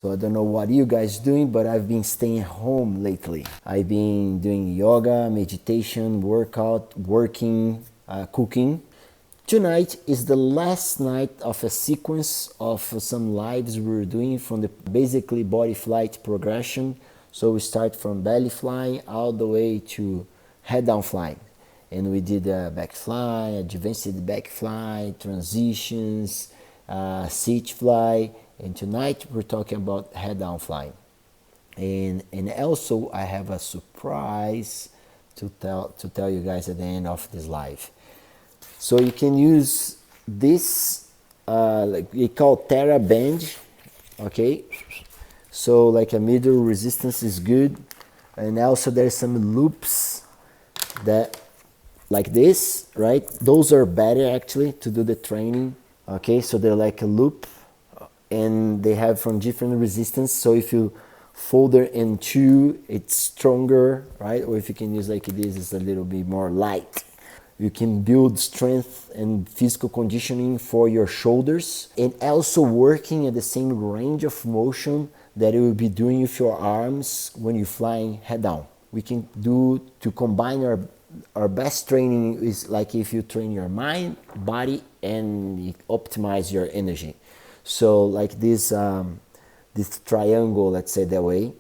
So I don't know what you guys doing, but I've been staying home lately. I've been doing yoga, meditation, workout, working, cooking. Tonight is the last night of a sequence of some lives we're doing from the basically body flight progression. So we start from belly flying all the way to head down flying. And we did a back fly, advanced back fly, transitions, seat fly, and tonight we're talking about head down flying. And also I have a surprise to tell you guys at the end of this live. So you can use this like we call Terra band, okay? So like a middle resistance is good, and also there's some loops that like this, right? Those are better actually to do the training, okay? So they're like a loop, and they have from different resistance. So if you fold it in two, it's stronger, right? Or if you can use like this, it's a little bit more light. You can build strength and physical conditioning for your shoulders, and also working at the same range of motion that you will be doing with your arms when you're flying head down. We can do to combine our best training is like if you train your mind, body, and you optimize your energy. So like this triangle, let's say that way,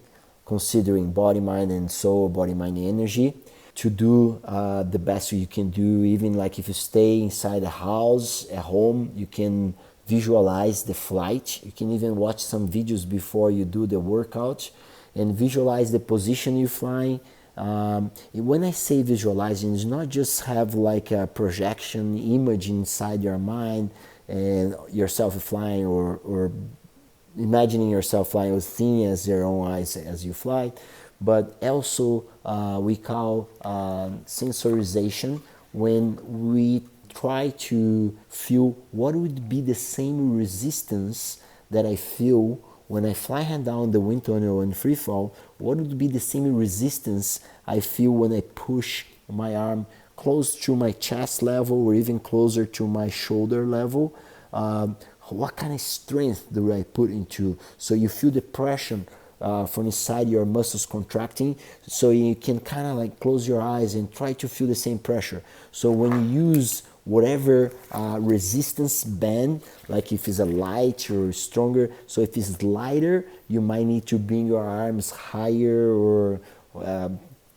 considering body, mind, and soul, body, mind, and energy, to do the best you can do. Even like if you stay inside a house, at home, you can visualize the flight. You can even watch some videos before you do the workout and visualize the position you're flying. When I say visualizing, it's not just have like a projection image inside your mind and yourself flying or imagining yourself flying or seeing as your own eyes as you fly, but also we call sensorization, when we try to feel what would be the same resistance that I feel when I fly head down the wind tunnel and free fall. What would be the same resistance I feel when I push my arm close to my chest level or even closer to my shoulder level? What kind of strength do I put into? So you feel the pressure from inside your muscles contracting, so you can kind of like close your eyes and try to feel the same pressure. So when you use whatever resistance band, like if it's a light or stronger, so if it's lighter, you might need to bring your arms higher or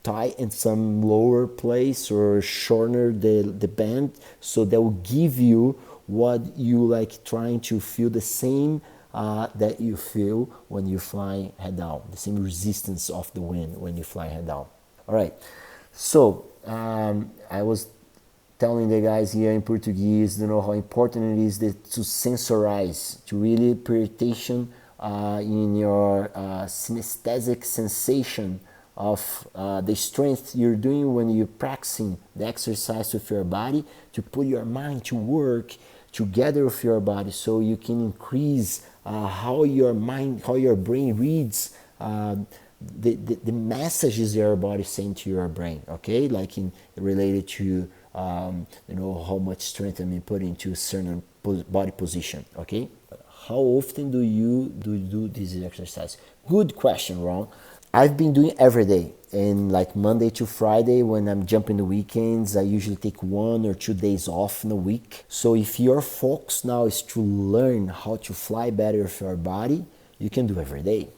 tight in some lower place or shorter the band, so that will give you what you like, trying to feel the same that you feel when you fly head down, the same resistance of the wind when you fly head down. All right, so I was telling the guys here in Portuguese, you know, how important it is to sensorize, to really pay attention in your synesthetic sensation of the strength you're doing when you're practicing the exercise with your body, to put your mind to work together with your body, so you can increase how your mind, how your brain reads the messages your body send to your brain, okay? Like in related to you know, how much strength I'm putting into a certain body position, okay? How often do you do this exercise? Good question, Ron. I've been doing every day, and like Monday to Friday, when I'm jumping the weekends, I usually take 1 or 2 days off in a week. So if your focus now is to learn how to fly better with your body, you can do every day.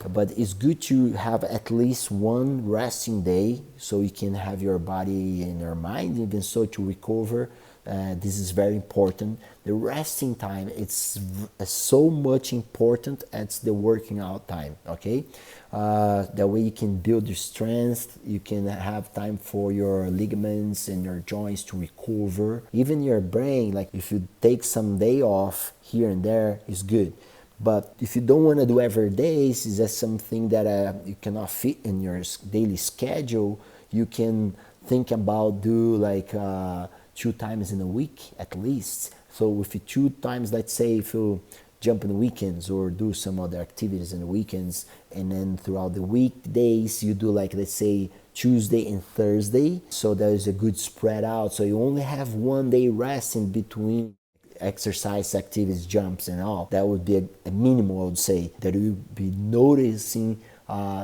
But it's good to have at least one resting day, so you can have your body and your mind even so to recover. This is very important. The resting time, it's so much important as the working out time, okay? That way you can build your strength, you can have time for your ligaments and your joints to recover. Even your brain, like if you take some day off here and there, is good. But if you don't want to do every day, is that something that you cannot fit in your daily schedule, you can think about do like 2 times in a week at least. So if you 2 times, let's say if you jump in the weekends or do some other activities in the weekends, and then throughout the weekdays you do like, let's say, Tuesday and Thursday, so there is a good spread out, so you only have 1 day rest in between. exercise activities, jumps and all, that would be a minimum, I would say, that you will be noticing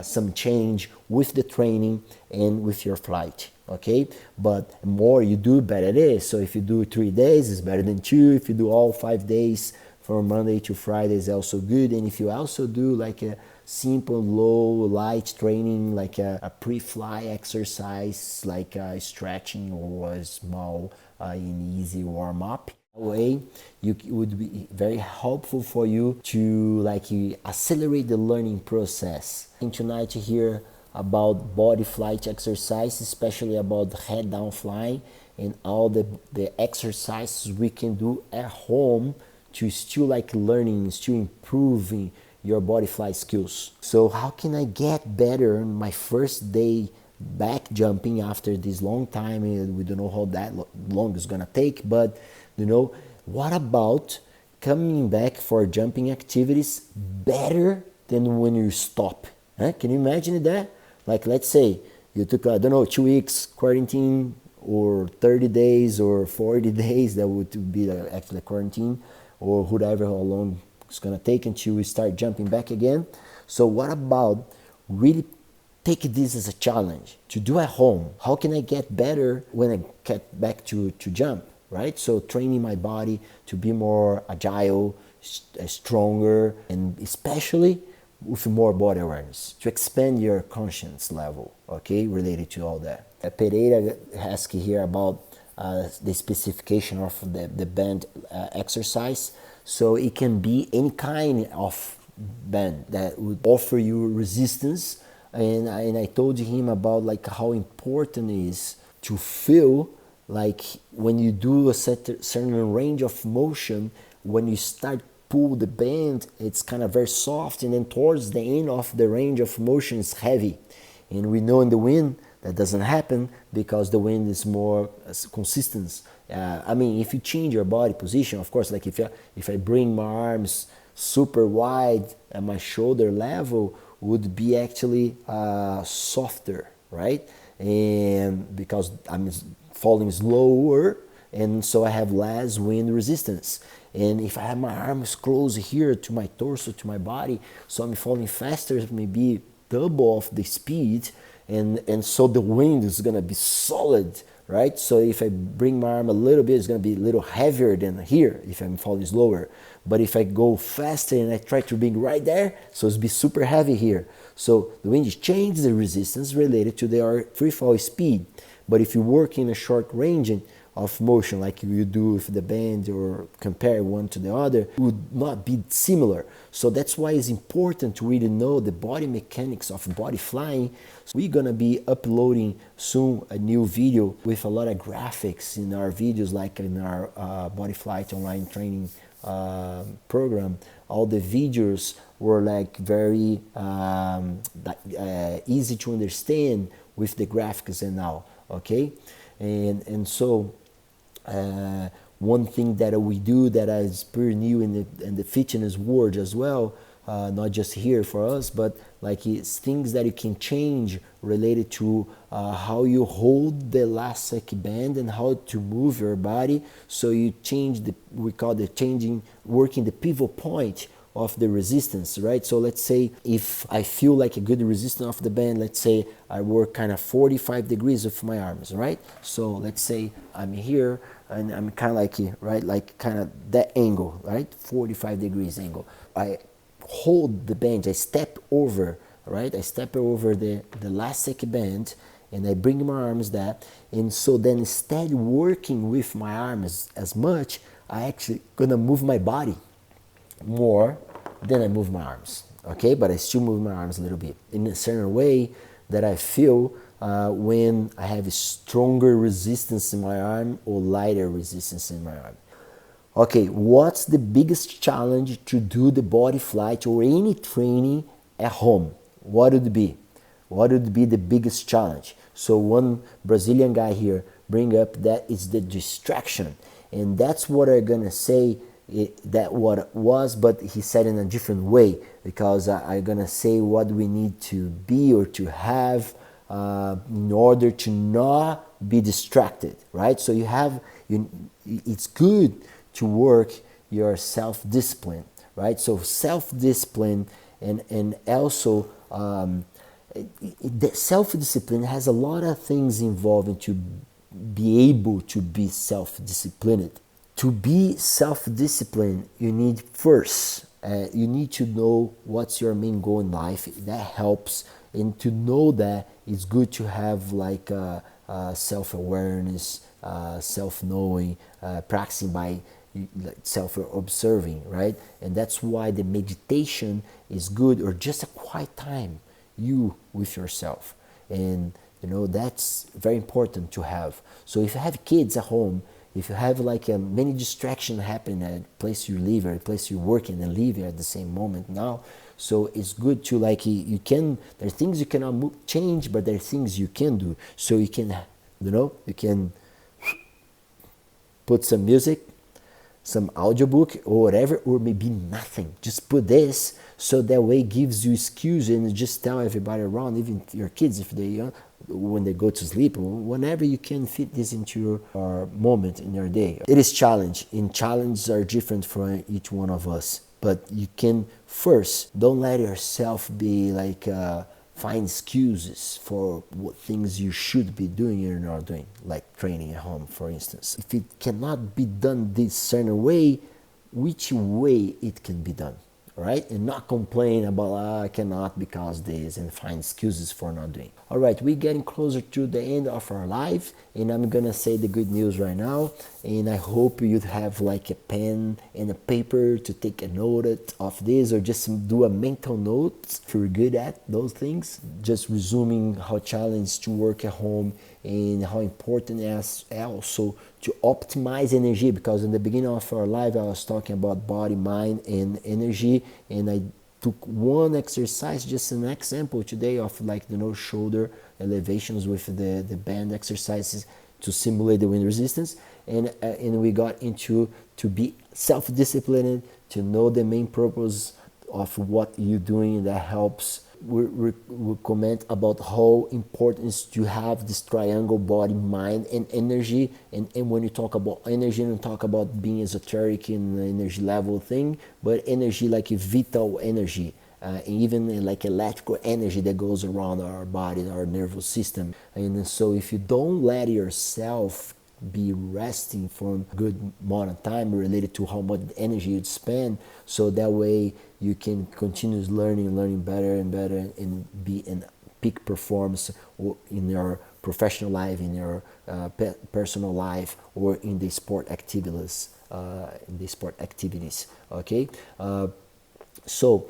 some change with the training and with your flight. Okay, but the more you do, better it is. So if you do 3 days, it's better than 2. If you do all 5 days from Monday to Friday, is also good. And if you also do like a simple, low, light training, like a pre-fly exercise, like stretching or a small and easy warm-up, way it would be very helpful for you to like accelerate the learning process. And tonight here about body flight exercise, especially about head down flying and all the exercises we can do at home to still like learning, still improving your body flight skills. So how can I get better on my first day back jumping after this long time? And we don't know how that long is gonna take, but you know, what about coming back for jumping activities better than when you stop? Can you imagine that? Like, let's say you took, I don't know, 2 weeks quarantine or 30 days or 40 days, that would be actually quarantine, or whatever, how long it's gonna take until we start jumping back again. So what about really take this as a challenge to do at home? How can I get better when I get back to jump, right? So training my body to be more agile, stronger, and especially with more body awareness, to expand your conscience level, okay, related to all that. Pereira asked here about the specification of the band exercise. So it can be any kind of band that would offer you resistance. And I told him about like how important it is to feel like when you do a certain range of motion, when you start pull the band, it's kind of very soft, and then towards the end of the range of motion is heavy. And we know in the wind that doesn't happen because the wind is more consistent. I mean, if you change your body position, of course, like if I bring my arms super wide at my shoulder level, would be actually softer, right? And because I'm falling slower, and so I have less wind resistance. And if I have my arms close here to my torso, to my body, so I'm falling faster, maybe double of the speed, and so the wind is gonna be solid, right? So if I bring my arm a little bit, it's gonna be a little heavier than here if I'm falling slower. But if I go faster and I try to bring right there, so it's be super heavy here. So the wind changes the resistance related to their free fall speed. But if you work in a short range of motion like you do with the band or compare one to the other, it would not be similar. So that's why it's important to really know the body mechanics of body flying. So we're gonna be uploading soon a new video with a lot of graphics in our videos, like in our body flight online training program. All the videos were like very easy to understand with the graphics and all, okay? And so one thing that we do that is pretty new in the fitness world as well, not just here for us, but like it's things that you can change related to how you hold the elastic band and how to move your body. So you change we call the changing, working the pivot point of the resistance, right? So let's say if I feel like a good resistance of the band, let's say I work kind of 45 degrees with my arms, right? So let's say I'm here and I'm kind of like here, right? Like kind of that angle, right? 45 degrees angle. I hold the band, I step over, right? I step over the elastic band and I bring my arms that, and so then instead working with my arms as much, I actually gonna move my body more than I move my arms, okay? But I still move my arms a little bit in a certain way that I feel when I have a stronger resistance in my arm or lighter resistance in my arm. Okay, what's the biggest challenge to do the body flight or any training at home? What would it be? What would be the biggest challenge? So one Brazilian guy here bring up that is the distraction, and that's what I'm gonna say. That what it was, but he said in a different way, because I'm gonna say what we need to be or to have in order to not be distracted, right? So it's good to work your self-discipline, right? So self-discipline and also the self-discipline has a lot of things involved to be able to be self-disciplined. To be self-disciplined, you need first, you need to know what's your main goal in life. That helps, and to know that it's good to have like self-awareness, self-knowing, practicing by self-observing, right? And that's why the meditation is good, or just a quiet time, you with yourself. And that's very important to have. So if you have kids at home, if you have like many distractions happening at the place you live or the place you're working and live at the same moment now, so it's good to like you can. There are things you cannot change, but there are things you can do. So you can, you can put some music, some audiobook or whatever, or maybe nothing. Just put this, so that way it gives you excuse, and just tell everybody around, even your kids, if they when they go to sleep, or whenever you can fit this into your moment in your day. It is challenge, and challenges are different for each one of us. But you can first, don't let yourself be like find excuses for what things you should be doing and you're not doing, like training at home, for instance. If it cannot be done this certain way, which way it can be done, right? And not complain about I cannot because this, and find excuses for not doing. All right, we're getting closer to the end of our life, and I'm gonna say the good news right now. And I hope you'd have like a pen and a paper to take a note of this, or just do a mental note if you're good at those things. Just resuming how challenged to work at home, and how important it is also to optimize energy, because in the beginning of our life I was talking about body, mind, and energy, and I took one exercise, just an example today, of like shoulder elevations with the band exercises to simulate the wind resistance, and we got into to be self-disciplined, to know the main purpose of what you're doing. That helps. We comment about how important it is to have this triangle: body, mind, and energy. And when you talk about energy, you don't talk about being esoteric in the energy level thing, but energy like a vital energy, and even like electrical energy that goes around our body, our nervous system. And so if you don't let yourself be resting for a good amount of time related to how much energy you'd spend, so that way you can continue learning better and better, and be in peak performance in your professional life, in your personal life, or in the sport activities. Okay, so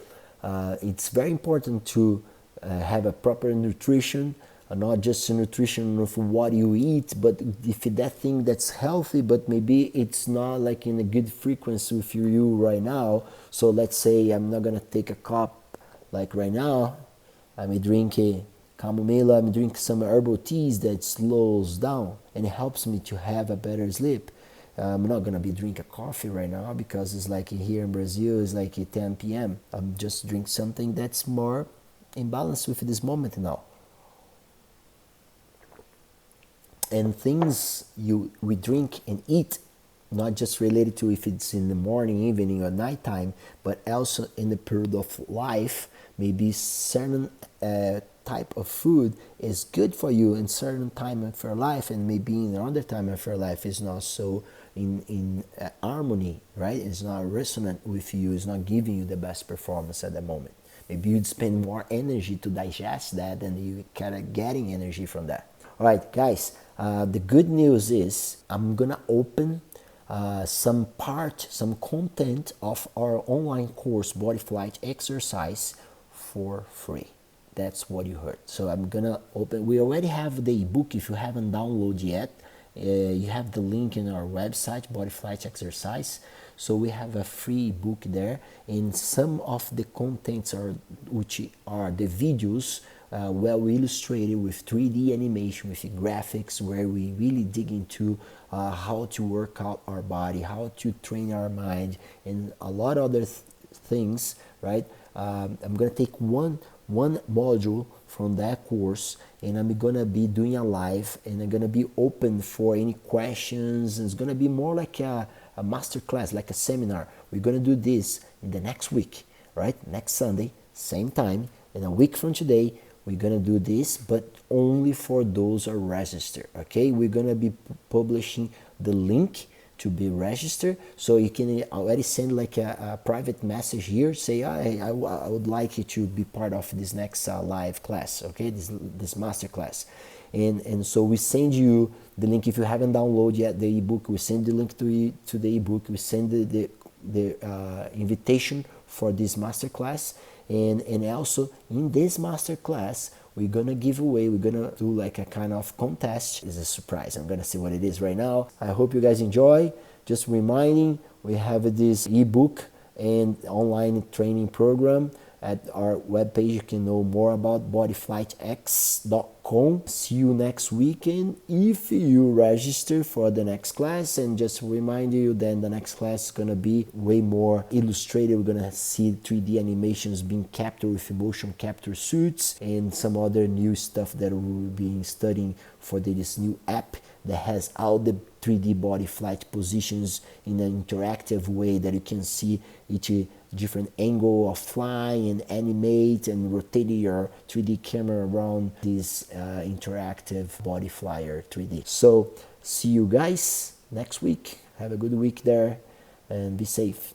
it's very important to have a proper nutrition. Not just a nutrition of what you eat, but if that thing that's healthy, but maybe it's not like in a good frequency with you right now. So let's say I'm not gonna take a cup like right now. I may drink a chamomile, I may drink some herbal teas that slows down and it helps me to have a better sleep. I'm not gonna be drinking coffee right now because it's like here in Brazil it's like 10 p.m. I'm just drink something that's more in balance with this moment now. And things we drink and eat, not just related to if it's in the morning, evening, or nighttime, but also in the period of life. Maybe certain type of food is good for you in certain time of your life, and maybe in another time of your life is not so in harmony, right? It's not resonant with you. It's not giving you the best performance at the moment. Maybe you'd spend more energy to digest that, and you kind of getting energy from that. All right, guys. The good news is I'm gonna open some content of our online course, Body Flight Exercise, for free. That's what you heard. So I'm gonna open. We already have the ebook. If you haven't downloaded yet, you have the link in our website, Body Flight Exercise. So we have a free ebook there, and some of the contents which are the videos. Well illustrated with 3D animation, with graphics, where we really dig into how to work out our body, how to train our mind, and a lot of other things, right? I'm gonna take one module from that course, and I'm gonna be doing a live, and I'm gonna be open for any questions. It's gonna be more like a a master class, like a seminar. We're gonna do this in the next week, right? Next Sunday, same time, in a week from today, we're gonna do this, but only for those who are registered, okay? We're gonna be publishing the link to be registered, so you can already send like a private message here, say I would like you to be part of this next live class, okay, this master class. And so we send you the link. If you haven't downloaded yet the ebook, we send the link to the ebook. We send the invitation for this master class, and also in this master class we're gonna give away, we're gonna do like a kind of contest. It's a surprise. I'm gonna see what it is right now. I hope you guys enjoy. Just reminding, we have this ebook and online training program at our webpage. You can know more about bodyflightx.com. See you next weekend if you register for the next class. And just remind you, then the next class is gonna be way more illustrated. We're gonna see 3D animations being captured with motion capture suits and some other new stuff that we'll be studying for this new app that has all the 3D body flight positions in an interactive way, that you can see each different angle of flying and animate and rotate your 3D camera around this interactive body flyer 3D. So see you guys next week. Have a good week there and be safe.